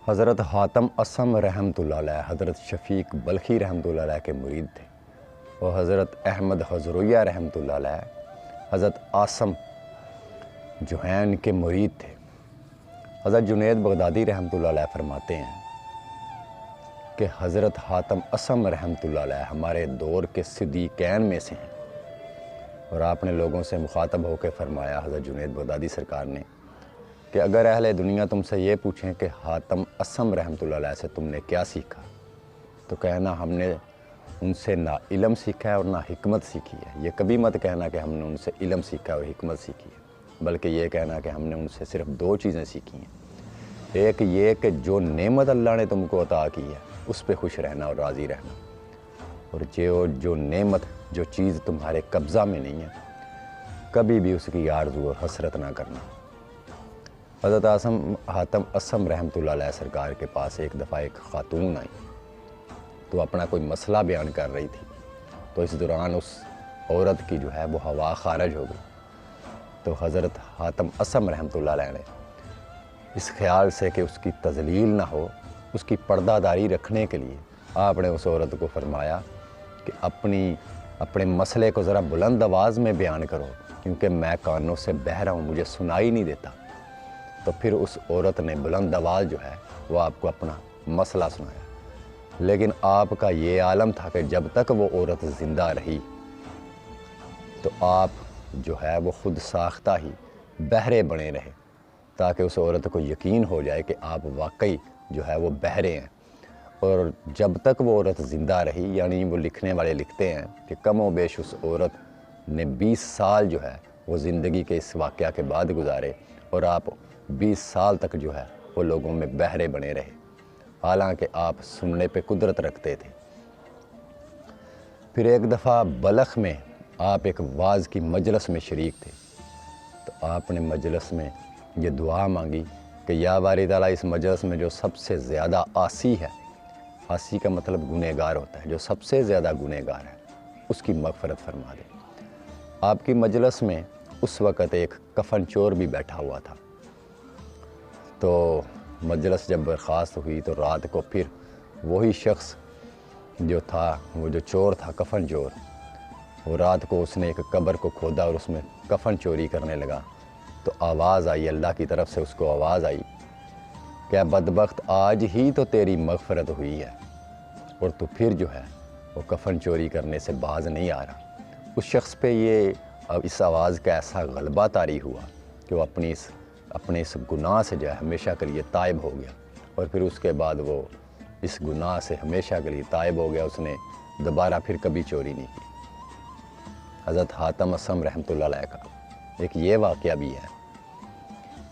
हज़रत हातम असम रहमतुल्लाह अलैह हज़रत शफ़ीक बल्खी रहमतुल्लाह अलैह के मुरीद थे और हज़रत अहमद हज़रुया रहमतुल्लाह अलैह हज़रत आसम जुहैन के मुरीद थे। हज़रत जुनैद बगदादी रहमतुल्लाह अलैह फरमाते हैं कि हज़रत हातम असम रहमतुल्लाह अलैह हमारे दौर के सिद्दीक़ैन में से हैं। और आपने लोगों से मुखातब होकर फरमाया, हज़रत जुनैद बगदादी सरकार ने, कि अगर अहले दुनिया तुमसे ये पूछें कि हातम असम रहमतुल्लाह अलैह से तुमने क्या सीखा, तो कहना हमने उनसे ना इल्म सीखा है और ना हिकमत सीखी है। ये कभी मत कहना कि हमने उनसे इल्म सीखा और हिकमत सीखी है, बल्कि ये कहना कि हमने उनसे सिर्फ दो चीज़ें सीखी हैं। एक ये कि जो नेमत अल्लाह ने तुमको अता की है उस पर खुश रहना और राज़ी रहना, और जो नेमत जो चीज़ तुम्हारे कब्ज़ा में नहीं है कभी भी उसकी आरज़ू और हसरत ना करना। हज़रत हातम असम रहमतुल्लाह अलैह सरकार के पास एक दफ़ा एक ख़ातून आई तो अपना कोई मसला बयान कर रही थी। तो इस दौरान उस औरत की जो है वो हवा खारिज हो गई। तो हज़रत हातम असम रहमतुल्लाह अलैह ने इस ख्याल से कि उसकी तज़लील ना हो, उसकी पर्दादारी रखने के लिए आपने उस औरत को फरमाया कि अपने मसले को ज़रा बुलंद आवाज़ में बयान करो, क्योंकि मैं कानों से बह रहा हूँ, मुझे सुनाई नहीं देता। तो फिर उस औरत ने बुलंद आवाज़ जो है वो आपको अपना मसला सुनाया। लेकिन आपका ये आलम था कि जब तक वो औरत ज़िंदा रही तो आप जो है वो ख़ुद साख्ता ही बहरे बने रहे, ताकि उस औरत को यकीन हो जाए कि आप वाकई जो है वो बहरे हैं। और जब तक वो औरत ज़िंदा रही, यानी वो लिखने वाले लिखते हैं कि कम व बेश उस औरत ने 20 साल जो है वो ज़िंदगी के इस वाक़या के बाद गुजारे, और आप 20 साल तक जो है वो लोगों में बहरे बने रहे, हालांकि आप सुनने पे कुदरत रखते थे। फिर एक दफ़ा बलख में आप एक वाज़ की मजलिस में शरीक थे, तो आपने मजलिस में ये दुआ मांगी कि या बारी ताला, इस मजलिस में जो सबसे ज़्यादा आसी है, आसी का मतलब गुनहगार होता है, जो सबसे ज़्यादा गुनहगार है उसकी मग़फ़रत फरमा दे। आपकी मजलिस में उस वक़्त एक कफन चोर भी बैठा हुआ था। तो मजलिस जब बर्खास्त हुई तो रात को फिर वही शख्स जो था, वो जो चोर था, कफन चोर, वो रात को उसने एक कब्र को खोदा और उसमें कफन चोरी करने लगा। तो आवाज़ आई, अल्लाह की तरफ से उसको आवाज़ आई, क्या बदबख्त, आज ही तो तेरी मग़फ़रत हुई है और तू फिर जो है वो कफन चोरी करने से बाज नहीं आ रहा। उस शख्स पे ये अब इस आवाज़ का ऐसा गलबा तारी हुआ कि वो अपने इस गुनाह से जो है हमेशा के लिए तायब हो गया, और फिर उसके बाद वो इस गुनाह से हमेशा के लिए तायब हो गया। उसने दोबारा फिर कभी चोरी नहीं की। हज़रत हातम असम रहमतुल्लाह अलैह का एक ये वाक़या भी है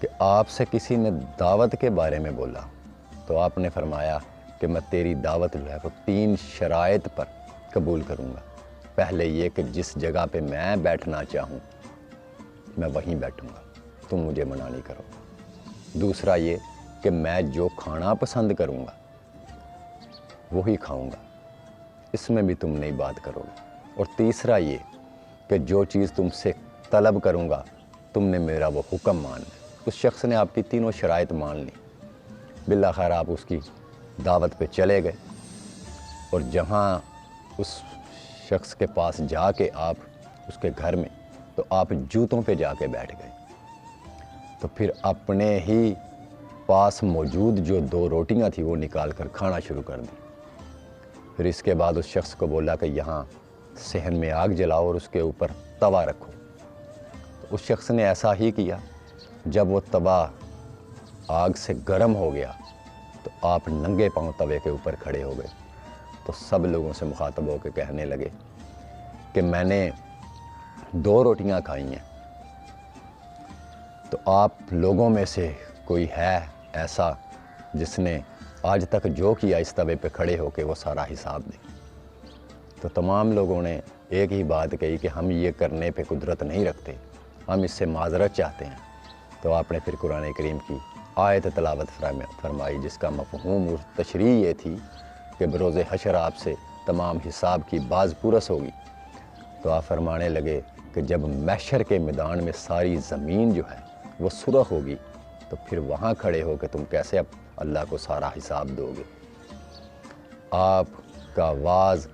कि आपसे किसी ने दावत के बारे में बोला तो आपने फरमाया कि मैं तेरी दावत जो है वो 3 शराइत पर कबूल करूँगा। पहले ये कि जिस जगह पे मैं बैठना चाहूँ मैं वहीं बैठूँगा, तुम मुझे मना नहीं करो। दूसरा ये कि मैं जो खाना पसंद करूँगा वही खाऊँगा, इसमें भी तुम नहीं बात करोगे। और तीसरा ये कि जो चीज़ तुमसे तलब करूँगा तुमने मेरा वो हुक्म मानना। उस शख्स ने आपकी तीनों शराइत मान ली। बिल्लाखिर आप उसकी दावत पे चले गए, और जहाँ उस शख्स के पास जाके आप उसके घर में, तो आप जूतों पे जाके बैठ गए। तो फिर अपने ही पास मौजूद जो 2 रोटियां थी वो निकाल कर खाना शुरू कर दी। फिर इसके बाद उस शख्स को बोला कि यहाँ सहन में आग जलाओ और उसके ऊपर तवा रखो। तो उस शख्स ने ऐसा ही किया। जब वो तवा आग से गर्म हो गया तो आप नंगे पांव तवे के ऊपर खड़े हो गए। तो सब लोगों से मुखातब होकर कहने लगे कि मैंने 2 रोटियां खाई हैं, तो आप लोगों में से कोई है ऐसा जिसने आज तक जो किया इस तवे पे खड़े होकर वो सारा हिसाब दे। तो तमाम लोगों ने एक ही बात कही कि हम ये करने पे कुदरत नहीं रखते, हम इससे माजरत चाहते हैं। तो आपने फिर कुरान करीम की आयत तलावत फरमाई, जिसका मफ़हूम और तशरीह ये थी कि बरोज़ हशर आपसे तमाम हिसाब की बाज़ पुरस होगी। तो आप फरमाने लगे कि जब महशर के मैदान में सारी ज़मीन जो है वो सुरख होगी, तो फिर वहाँ खड़े हो कि तुम कैसे अल्लाह को सारा हिसाब दोगे। आपका वाज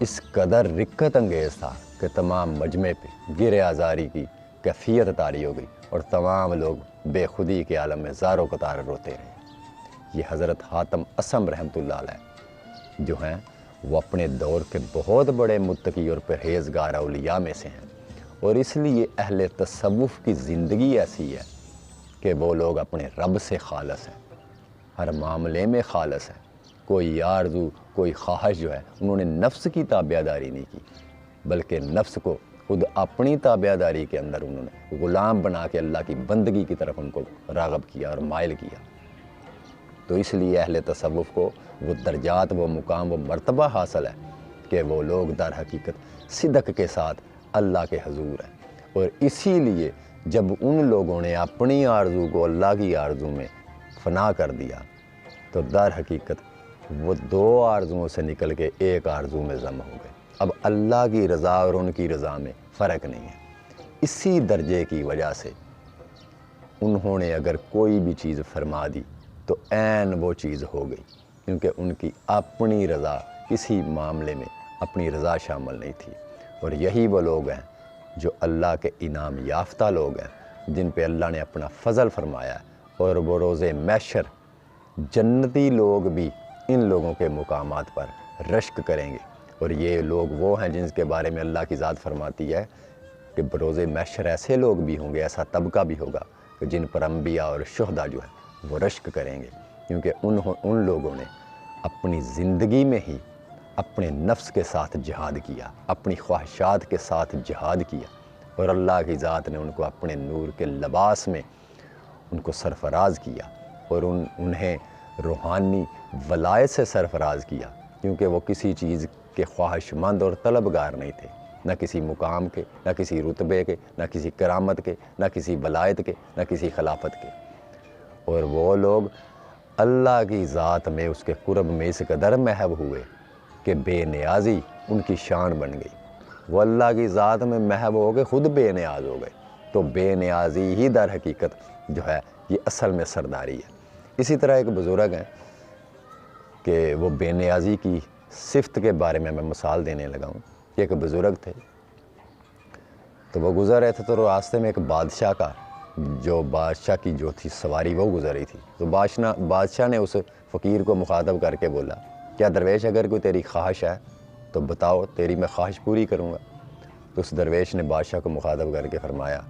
इस कदर रिक्कत अंगेज़ था कि तमाम मजमे पे गिर आज़ारी की कैफियत तारी हो गई और तमाम लोग बेखुदी के आलम में ज़ारो कतार रोते रहे। ये हज़रत हातम असम रहमतुल्लाह अलैह जो हैं वो अपने दौर के बहुत बड़े मुत्तकी और परहेज़गार औलिया में से हैं, और इसलिए अहले तसव्वुफ़ की ज़िंदगी ऐसी है कि वो लोग अपने रब से खालस हैं, हर मामले में खालस हैं। कोई आरज़ू कोई ख्वाहिश जो है उन्होंने नफ्स की ताबियादारी नहीं की, बल्कि नफ्स को खुद अपनी ताबियादारी के अंदर उन्होंने ग़ुलाम बना के अल्लाह की बंदगी की तरफ उनको राग़ब किया और माइल किया। तो इसलिए अहले तसव्वुफ़ को वो दर्जात, वो मुकाम, वो मर्तबा हासिल है कि वो लोग दर हकीकत सिदक के साथ अल्लाह के हजूर हैं। और इसीलिए जब उन लोगों ने अपनी आरज़ू को अल्लाह की आरज़ू में फ़ना कर दिया तो दर हकीकत वो दो आरज़ुओं से निकल के एक आरज़ू में जम हो गए। अब अल्लाह की रज़ा और उनकी रज़ा में फ़र्क नहीं है। इसी दर्जे की वजह से उन्होंने अगर कोई भी चीज़ फरमा दी तो ऐन वो चीज़ हो गई, क्योंकि उनकी अपनी रज़ा किसी मामले में अपनी रज़ा शामिल नहीं थी। और यही वो लोग हैं जो अल्लाह के इनाम याफ्ता लोग हैं, जिन पे अल्लाह ने अपना फ़ज़ल फरमाया है। और वो रोज़े महशर जन्नती लोग भी इन लोगों के मुकामात पर रश्क करेंगे। और ये लोग वो हैं जिनके बारे में अल्लाह की ज़ात फरमाती है कि बरोज़े महशर ऐसे लोग भी होंगे, ऐसा तबका भी होगा कि जिन पर अंबिया और शुहदा जो है वो रश्क करेंगे, क्योंकि उन लोगों ने अपनी ज़िंदगी में ही अपने नफ्स के साथ जिहाद किया, अपनी ख्वाहिशात के साथ जिहाद किया, और अल्लाह की ज़ात ने उनको अपने नूर के लिबास में उनको सरफराज किया और उन्हें रूहानी वलायत से सरफराज किया, क्योंकि वो किसी चीज़ के ख्वाहिशमंद और तलबगार नहीं थे, न किसी मुकाम के, न किसी रुतबे के, न किसी करामत के, न किसी वलायत के, न किसी खिलाफत के। और वो लोग अल्लाह की ज़ात में उसके कुर्ब में इस कदर महब हुए कि बेनियाजी उनकी शान बन गई। वो अल्लाह की ज़ात में महब हो गए, ख़ुद बेनियाज हो गए। तो बेनियाजी ही दर हकीकत जो है ये असल में सरदारी है। इसी तरह एक बुज़ुर्ग हैं कि वो बेनियाजी की सिफ़त के बारे में मैं मिसाल देने लगा हूँ। एक बुज़ुर्ग थे, तो वो गुज़र रहे थे, तो रास्ते में एक बादशाह की जो थी सवारी वो गुज़र रही थी। तो बादशाह ने उस फ़कीर को मुखातब करके बोला, क्या दरवेश अगर कोई तेरी ख्वाहिश है तो बताओ, तेरी मैं ख्वाहिश पूरी करूँगा। तो उस दरवेश ने बादशाह को मुखातब करके फ़रमाया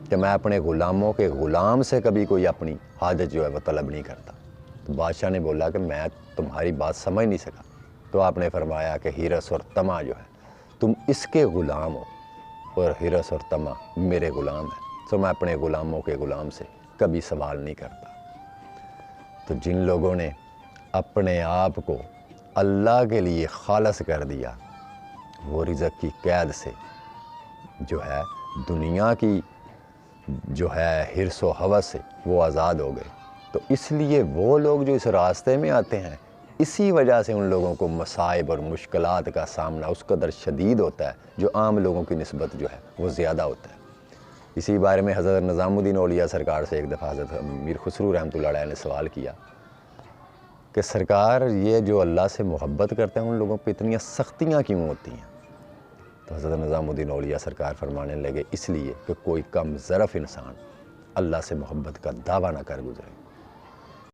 कि मैं अपने ग़ुलामों के ग़ुलाम से कभी कोई अपनी हाजत जो है वो तलब नहीं करता। तो बादशाह ने बोला कि मैं तुम्हारी बात समझ नहीं सका। तो आपने फरमाया कि हिरस और तमा जो है तुम इसके ग़ुलाम हो और हिरस और तमा मेरे ग़ुलाम है, तो मैं अपने ग़ुलामों के ग़ुलाम से कभी सवाल नहीं करता। तो जिन लोगों ने अपने आप को अल्लाह के लिए खालस कर दिया, वो रिज़्क़ की कैद से जो है दुनिया की जो है हिर्स व हवस से वो आज़ाद हो गए। तो इसलिए वो लोग जो इस रास्ते में आते हैं, इसी वजह से उन लोगों को मसाइब और मुश्किलात का सामना उस कदर शदीद होता है जो आम लोगों की निस्बत जो है वो ज़्यादा होता है। इसी बारे में हज़रत निज़ामुद्दीन औलिया सरकार से एक दफ़ा हज़रत मीर खुसरू रहमतुल्लाह अलैह ने सवाल किया कि सरकार, ये जो अल्लाह से मोहब्बत करते हैं उन लोगों पर इतनी सख्तियाँ क्यों होती हैं? तो हज़रत निज़ामुद्दीन औलिया सरकार फरमाने लगे, इसलिए कि कोई कम ज़रफ़ इंसान अल्लाह से मोहब्बत का दावा ना कर गुज़रे।